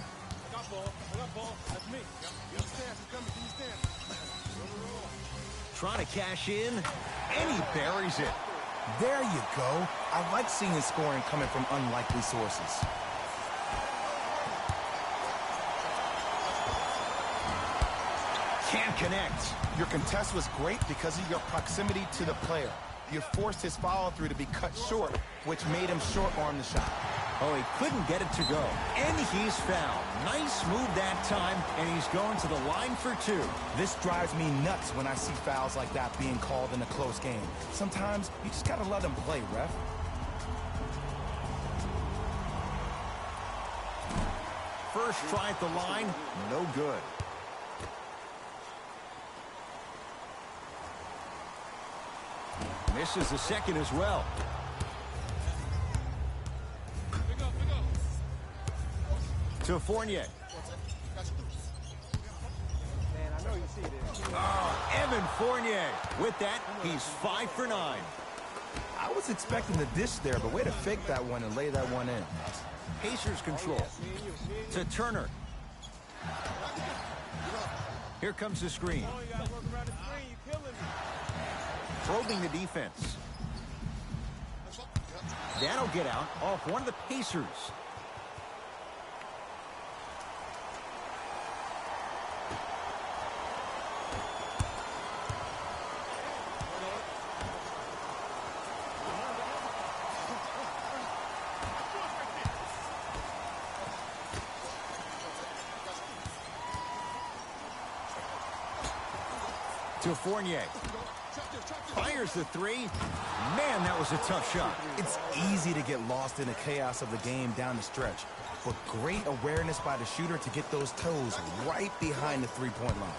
A: Trying to cash in, and he buries it.
B: There you go. I like seeing his scoring coming from unlikely sources.
A: Can't connect.
B: Your contest was great because of your proximity to the player. You forced his follow-through to be cut short, which made him short-arm the shot.
A: Oh, he couldn't get it to go. And he's fouled. Nice move that time, and he's going to the line for 2.
B: This drives me nuts when I see fouls like that being called in a close game. Sometimes you just gotta let them play, ref.
A: First try at the line, no good. Misses the second as well. To Fournier. Oh, Evan Fournier. With that, he's 5 for 9.
B: I was expecting the dish there, but way to fake that one and lay that one in.
A: Pacers control. To Turner. Here comes the screen. Probing the defense. That'll get out off one of the Pacers. To Fournier. Fires the 3. Man, that was a tough shot.
B: It's easy to get lost in the chaos of the game down the stretch, but great awareness by the shooter to get those toes right behind the three-point line.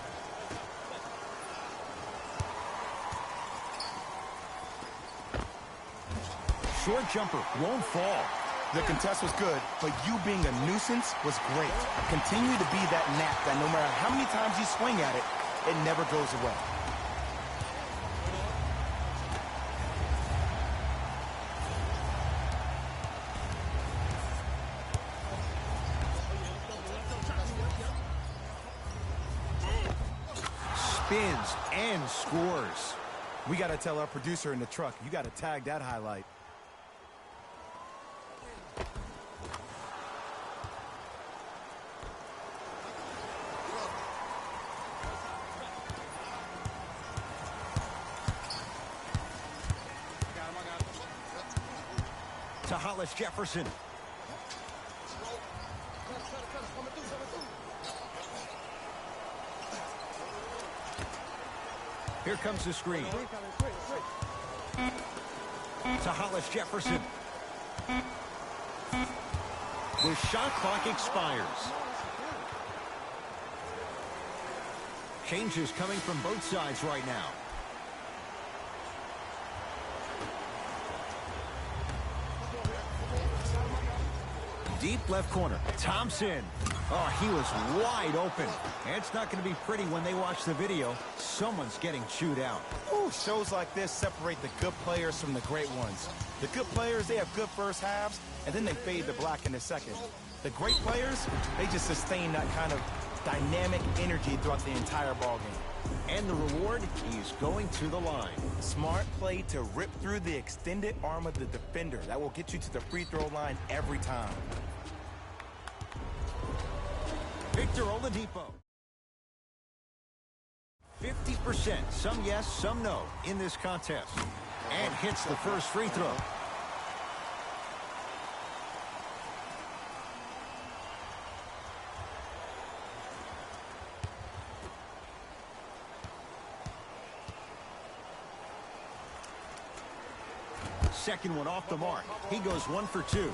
A: Short jumper won't fall.
B: The contest was good, but you being a nuisance was great. Continue to be that gnat that no matter how many times you swing at it, it never goes away.
A: Spins and scores.
B: We got to tell our producer in the truck, you got to tag that highlight.
A: Hollis Jefferson. Here comes the screen. To Hollis Jefferson. The shot clock expires. Changes coming from both sides right now. Deep left corner. Thompson. Oh, he was wide open. It's not going to be pretty when they watch the video. Someone's getting chewed out.
B: Ooh, shows like this separate the good players from the great ones. The good players, they have good first halves, and then they fade to black in the second. The great players, they just sustain that kind of dynamic energy throughout the entire ballgame.
A: And the reward, he's going to the line.
B: Smart play to rip through the extended arm of the defender. That will get you to the free throw line every time.
A: Victor Oladipo. 50%, some yes, some no in this contest. And hits the first free throw. Second one off the mark. He goes 1 for 2.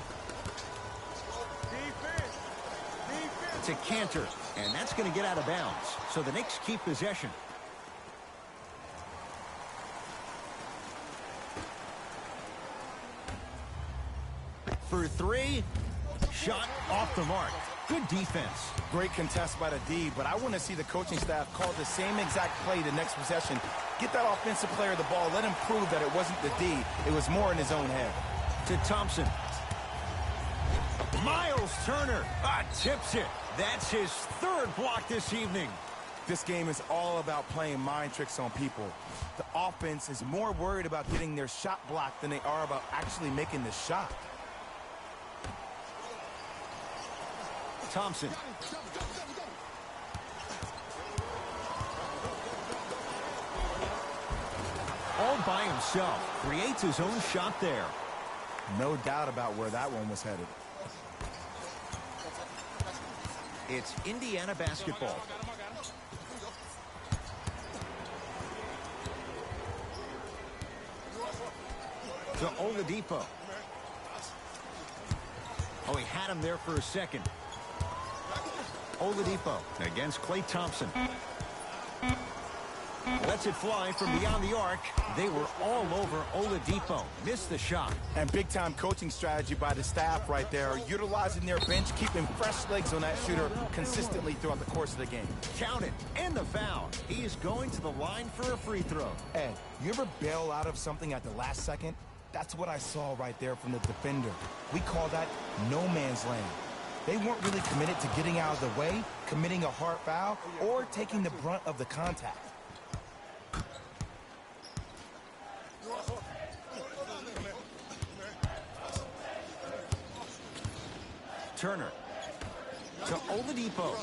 A: To Cantor, and that's going to get out of bounds. So the Knicks keep possession. For 3, shot off the mark. Good defense.
B: Great contest by the D, but I want to see the coaching staff call the same exact play the next possession. Get that offensive player the ball. Let him prove that it wasn't the D. It was more in his own head.
A: To Thompson. Miles Turner tips it. That's his 3rd block this evening.
B: This game is all about playing mind tricks on people. The offense is more worried about getting their shot blocked than they are about actually making the shot.
A: Thompson. All by himself. Creates his own shot there.
B: No doubt about where that one was headed.
A: It's Indiana basketball. To Oladipo. Oh, he had him there for a second. Oladipo against Klay Thompson. Lets it fly from beyond the arc. They were all over Oladipo. Missed the shot.
B: And big-time coaching strategy by the staff right there, utilizing their bench, keeping fresh legs on that shooter consistently throughout the course of the game.
A: Count it. And the foul. He is going to the line for a free throw.
B: Ed, you ever bail out of something at the last second? That's what I saw right there from the defender. We call that no man's land. They weren't really committed to getting out of the way, committing a hard foul, or taking the brunt of the contact.
A: Turner to Oladipo.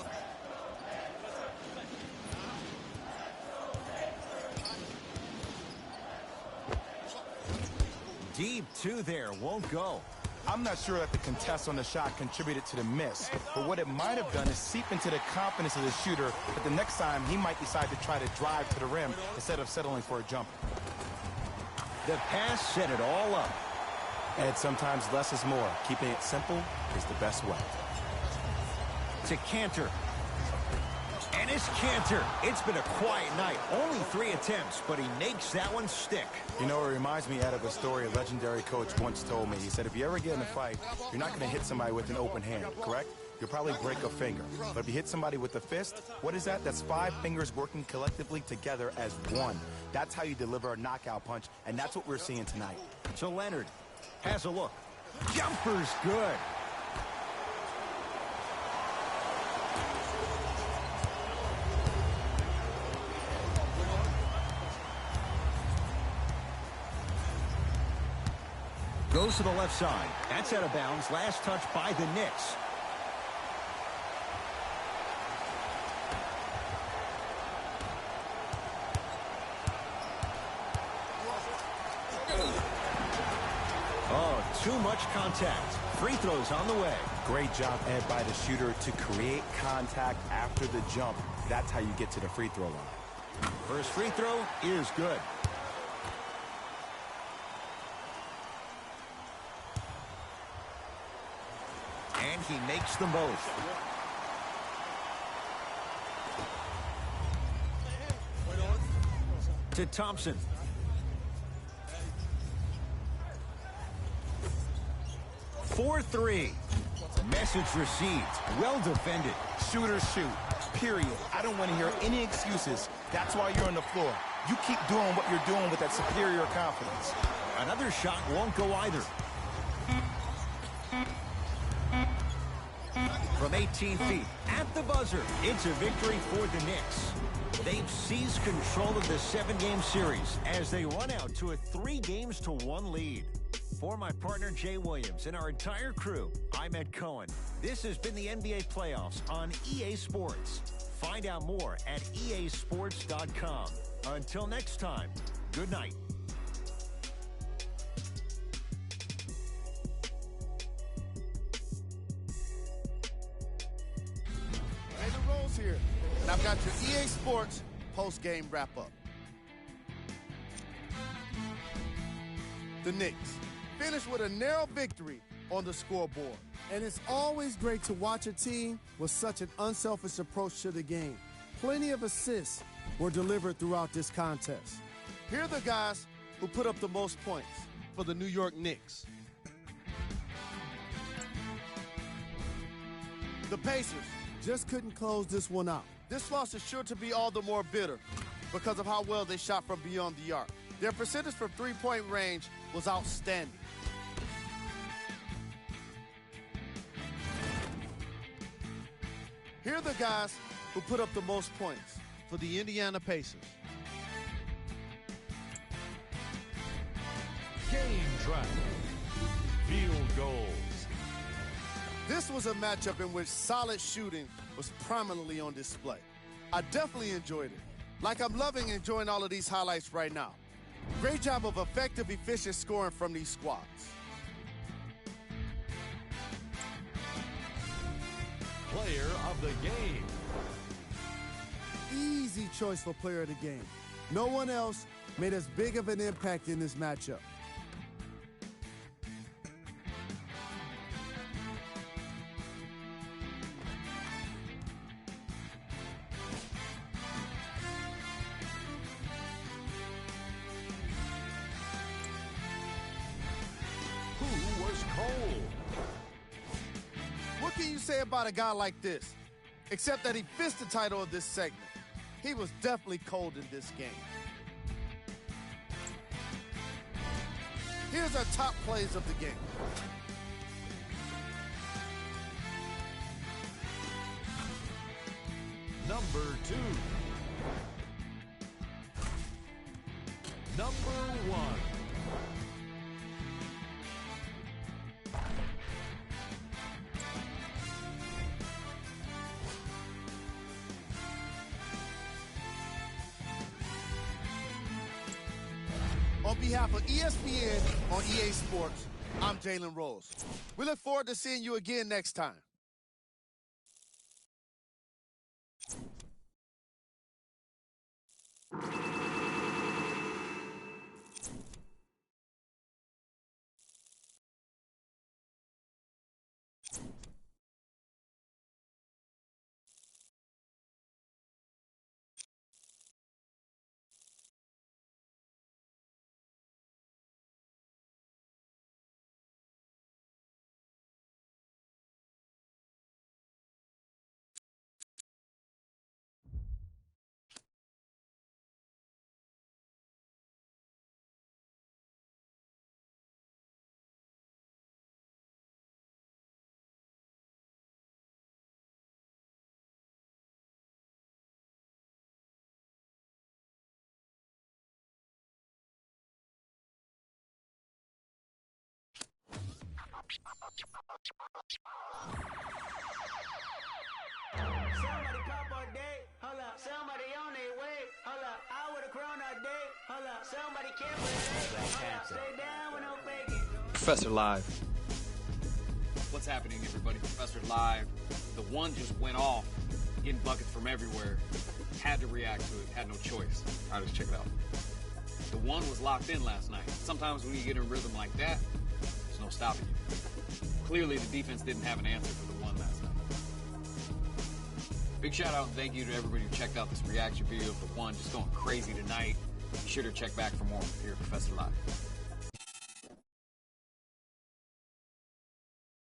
A: Deep 2 there, won't go.
B: I'm not sure that the contest on the shot contributed to the miss, but what it might have done is seep into the confidence of the shooter that the next time he might decide to try to drive to the rim instead of settling for a jumper.
A: The pass set it all up.
D: And sometimes less is more. Keeping it simple is the best way.
A: To Cantor. And it's Cantor. It's been a quiet night. Only 3 attempts, but he makes that one stick.
B: You know, it reminds me, Ed, of a story a legendary coach once told me. He said, if you ever get in a fight, you're not going to hit somebody with an open hand, correct? You'll probably break a finger. But if you hit somebody with a fist, what is that? That's 5 fingers working collectively together as one. That's how you deliver a knockout punch, and that's what we're seeing tonight.
A: To Leonard. Has a look. Jumper's good. Goes to the left side. That's out of bounds. Last touch by the Knicks. Oh, Too much contact. Free throws on the way.
D: Great job, Ed, by the shooter to create contact after the jump. That's how you get to the free throw line.
A: First free throw is good. And he makes them both. To Thompson. For three. Message received. Well defended.
B: Shooters shoot, period. I don't want to hear any excuses. That's why you're on the floor. You keep doing what you're doing with that superior confidence.
A: Another shot won't go either. From 18 feet, at the buzzer, it's a victory for the Knicks. They've seized control of the 7-game series as they run out to a 3-1 lead. For my partner, Jay Williams, and our entire crew, I'm Ed Cohen. This has been the NBA Playoffs on EA Sports. Find out more at easports.com. Until next time, good night.
E: Jalen Rose here, and I've got your EA Sports post-game wrap-up. The Knicks finished with a narrow victory on the scoreboard.
G: And it's always great to watch a team with such an unselfish approach to the game. Plenty of assists were delivered throughout this contest.
E: Here are the guys who put up the most points for the New York Knicks. The Pacers
G: Just couldn't close this one out.
E: This loss is sure to be all the more bitter because of how well they shot from beyond the arc. Their percentage from three-point range was outstanding. Here are the guys who put up the most points for the Indiana Pacers.
F: Game track. Field goals.
E: This was a matchup in which solid shooting was prominently on display. I definitely enjoyed it. Like I'm loving enjoying all of these highlights right now. Great job of effective, efficient scoring from these squads.
F: Player of the game.
G: Easy choice for player of the game. No one else made as big of an impact in this matchup.
F: Who was cold?
E: What can you say about a guy like this? Except that he fits the title of this segment. He was definitely cold in this game. Here's our top plays of the game.
F: Number 2. Number 1.
E: On behalf of ESPN on EA Sports, I'm Jalen Rose. We look forward to seeing you again next time.
H: Somebody pop all day, hold up. Somebody on their way, hold up. I with a crown all day, hold up. Somebody can't relate, hold up. Stay down with no faking.
I: Professor Live.
J: What's happening, everybody? Professor Live. The one just went off, getting buckets from everywhere. Had to react to it, had no choice. All right, let's check it out. The one was locked in last night. Sometimes when you get in a rhythm like that, there's no stopping you. Clearly, the defense didn't have an answer for the one last night. Big shout out and thank you to everybody who checked out this reaction video of the one just going crazy tonight. Be sure to check back for more here at Professor Live.